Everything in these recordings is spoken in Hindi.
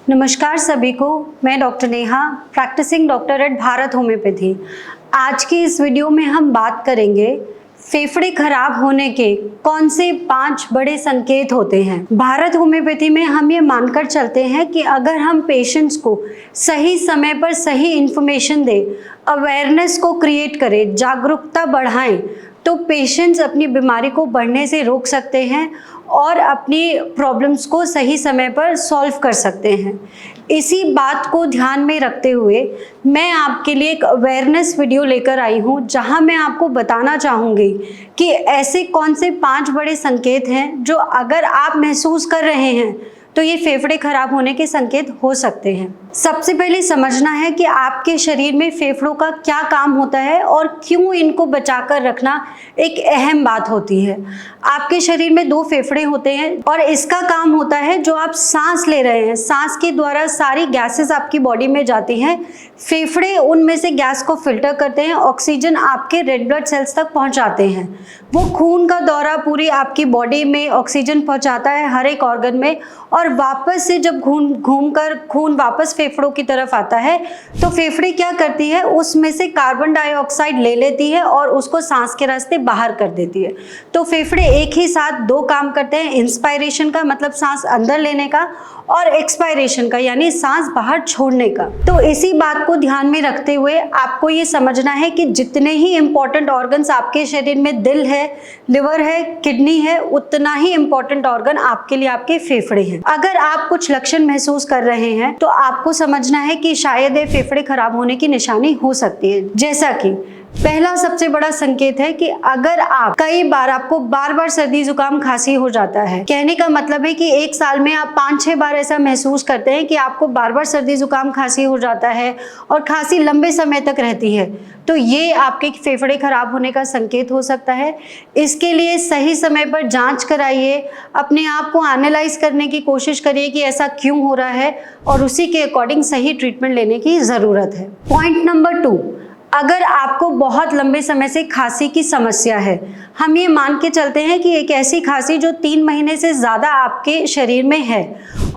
नमस्कार सभी को, मैं doctor Neha, practising doctor at Bharat homoeopathy. आज की इस वीडियो में हम बात करेंगे फेफड़े खराब होने के कौन से 5 बड़े संकेत होते हैं। भारत होम्योपैथी में हम ये मानकर चलते हैं कि अगर हम पेशेंट्स को सही समय पर सही इंफॉर्मेशन दें, अवेयरनेस को क्रिएट करें, जागरूकता बढ़ाएं, तो पेशेंट्स अपनी बीमारी को बढ़ने से रोक सकते हैं और अपनी प्रॉब्लम्स को सही समय पर सॉल्व कर सकते हैं। इसी बात को ध्यान में रखते हुए मैं आपके लिए एक अवेयरनेस वीडियो लेकर आई हूँ, जहाँ मैं आपको बताना चाहूँगी कि ऐसे कौन से 5 बड़े संकेत हैं जो अगर आप महसूस कर रहे हैं तो ये फेफड़े खराब होने के संकेत हो सकते हैं। सबसे पहले समझना है कि आपके शरीर में फेफड़ों का क्या काम होता है और क्यों इनको बचाकर रखना एक अहम बात होती है। आपके शरीर में 2 फेफड़े होते हैं और इसका काम होता है जो आप सांस ले रहे हैं, सांस के द्वारा सारी गैसेस आपकी बॉडी में जाती हैं। फेफड़े उनमें से गैस को फिल्टर करते हैं, ऑक्सीजन आपके रेड ब्लड सेल्स तक पहुंचाते हैं। वो खून का दौरा पूरी आपकी बॉडी में ऑक्सीजन पहुंचाता है हर एक ऑर्गन में, और वापस से जब घूमकर खून वापस फेफड़ों की तरफ आता है तो फेफड़े क्या करती है, उसमें से कार्बन डाइऑक्साइड ले लेती है और उसको सांस के रास्ते बाहर कर देती है। तो फेफड़े एक ही साथ 2 काम करते हैं, इंस्पायरेशन का मतलब सांस अंदर लेने का, और एक्सपायरेशन का यानी सांस बाहर छोड़ने का। तो इसी बात को ध्यान में रखते हुए आपको ये समझना है कि जितने ही इंपॉर्टेंट ऑर्गन्स आपके शरीर में दिल है, लिवर है, किडनी है, उतना ही इंपॉर्टेंट ऑर्गन आपके लिए आपके फेफड़े हैं। अगर आप कुछ लक्षण महसूस कर रहे हैं तो आपको समझना है कि शायद ये फेफड़े खराब होने की निशानी हो सकती है। जैसा कि पहला सबसे बड़ा संकेत है कि अगर आपको बार बार सर्दी जुकाम खांसी हो जाता है, कहने का मतलब है कि एक साल में आप 5-6 बार ऐसा महसूस करते हैं कि आपको बार बार सर्दी जुकाम खांसी हो जाता है और खांसी लंबे समय तक रहती है, तो ये आपके फेफड़े खराब होने का संकेत हो सकता है। इसके लिए सही समय पर जांच कराइए, अपने आप को एनालाइज करने की कोशिश करिए कि ऐसा क्यों हो रहा है और उसी के अकॉर्डिंग सही ट्रीटमेंट लेने की ज़रूरत है। पॉइंट नंबर 2, अगर आपको बहुत लंबे समय से खांसी की समस्या है, हम ये मान के चलते हैं कि एक ऐसी खांसी जो 3 महीने से ज़्यादा आपके शरीर में है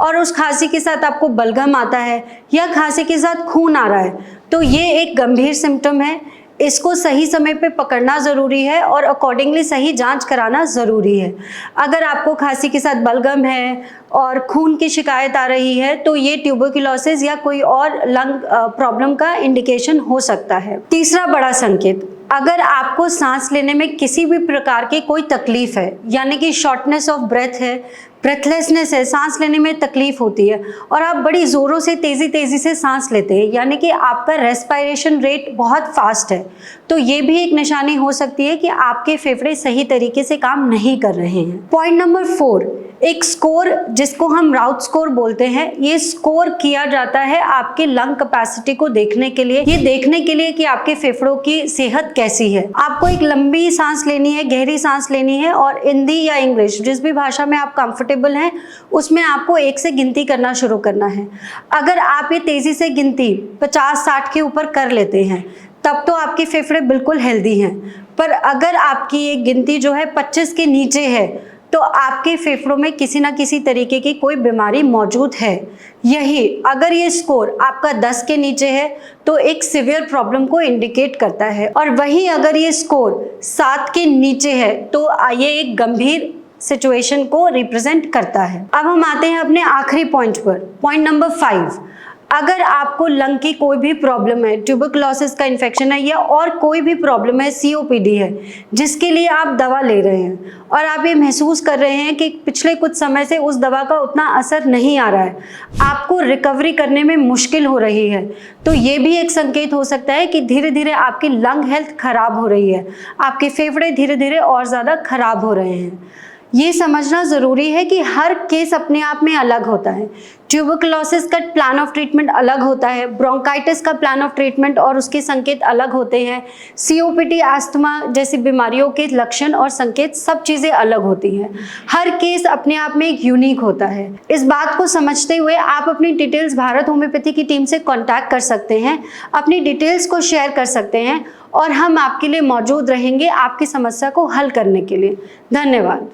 और उस खांसी के साथ आपको बलगम आता है या खांसी के साथ खून आ रहा है, तो ये एक गंभीर सिम्टम है। इसको सही समय पे पकड़ना ज़रूरी है और अकॉर्डिंगली सही जांच कराना ज़रूरी है। अगर आपको खांसी के साथ बलगम है और खून की शिकायत आ रही है तो ये ट्यूबरकुलोसिस या कोई और लंग प्रॉब्लम का इंडिकेशन हो सकता है। तीसरा बड़ा संकेत, अगर आपको सांस लेने में किसी भी प्रकार की कोई तकलीफ है, यानी कि शॉर्टनेस ऑफ ब्रेथ है, ब्रेथलेसनेस है, सांस लेने में तकलीफ होती है और आप बड़ी ज़ोरों से तेज़ी से सांस लेते हैं, यानी कि आपका रेस्पिरेशन रेट बहुत फास्ट है, तो ये भी एक निशानी हो सकती है कि आपके फेफड़े सही तरीके से काम नहीं कर रहे हैं। पॉइंट नंबर 4, एक स्कोर जिसको हम राउथ स्कोर बोलते हैं, ये स्कोर किया जाता है आपके लंग कैपेसिटी को देखने के लिए, ये देखने के लिए कि आपके फेफड़ों की सेहत कैसी है। आपको एक लंबी सांस लेनी है, गहरी सांस लेनी है और हिंदी या इंग्लिश जिस भी भाषा में आप कंफर्टेबल हैं उसमें आपको 1 से गिनती करना शुरू करना है। अगर आप ये तेजी से गिनती 50-60 के ऊपर कर लेते हैं तब तो आपके फेफड़े बिल्कुल हेल्दी हैं, पर अगर आपकी ये गिनती जो है 25 के नीचे है तो आपके फेफड़ों में किसी ना किसी तरीके की कोई बीमारी मौजूद है। यही अगर ये स्कोर आपका 10 के नीचे है तो एक सिवियर प्रॉब्लम को इंडिकेट करता है, और वहीं अगर ये स्कोर 7 के नीचे है तो ये एक गंभीर सिचुएशन को रिप्रेजेंट करता है। अब हम आते हैं अपने आखिरी पॉइंट पर, पॉइंट नंबर 5। अगर आपको लंग की कोई भी प्रॉब्लम है, ट्यूबरकुलोसिस का इन्फेक्शन है या और कोई भी प्रॉब्लम है, COPD है, जिसके लिए आप दवा ले रहे हैं और आप ये महसूस कर रहे हैं कि पिछले कुछ समय से उस दवा का उतना असर नहीं आ रहा है, आपको रिकवरी करने में मुश्किल हो रही है, तो ये भी एक संकेत हो सकता है कि धीरे धीरे आपकी लंग हेल्थ खराब हो रही है, आपके फेफड़े धीरे धीरे और ज़्यादा खराब हो रहे हैं। ये समझना ज़रूरी है कि हर केस अपने आप में अलग होता है। ट्यूबरकुलोसिस का प्लान ऑफ ट्रीटमेंट अलग होता है, ब्रोंकाइटिस का प्लान ऑफ ट्रीटमेंट और उसके संकेत अलग होते हैं, COPD, अस्थमा जैसी बीमारियों के लक्षण और संकेत सब चीज़ें अलग होती हैं। हर केस अपने आप में एक यूनिक होता है। इस बात को समझते हुए आप अपनी डिटेल्स भारत होम्योपैथी की टीम से कॉन्टैक्ट कर सकते हैं, अपनी डिटेल्स को शेयर कर सकते हैं और हम आपके लिए मौजूद रहेंगे आपकी समस्या को हल करने के लिए। धन्यवाद।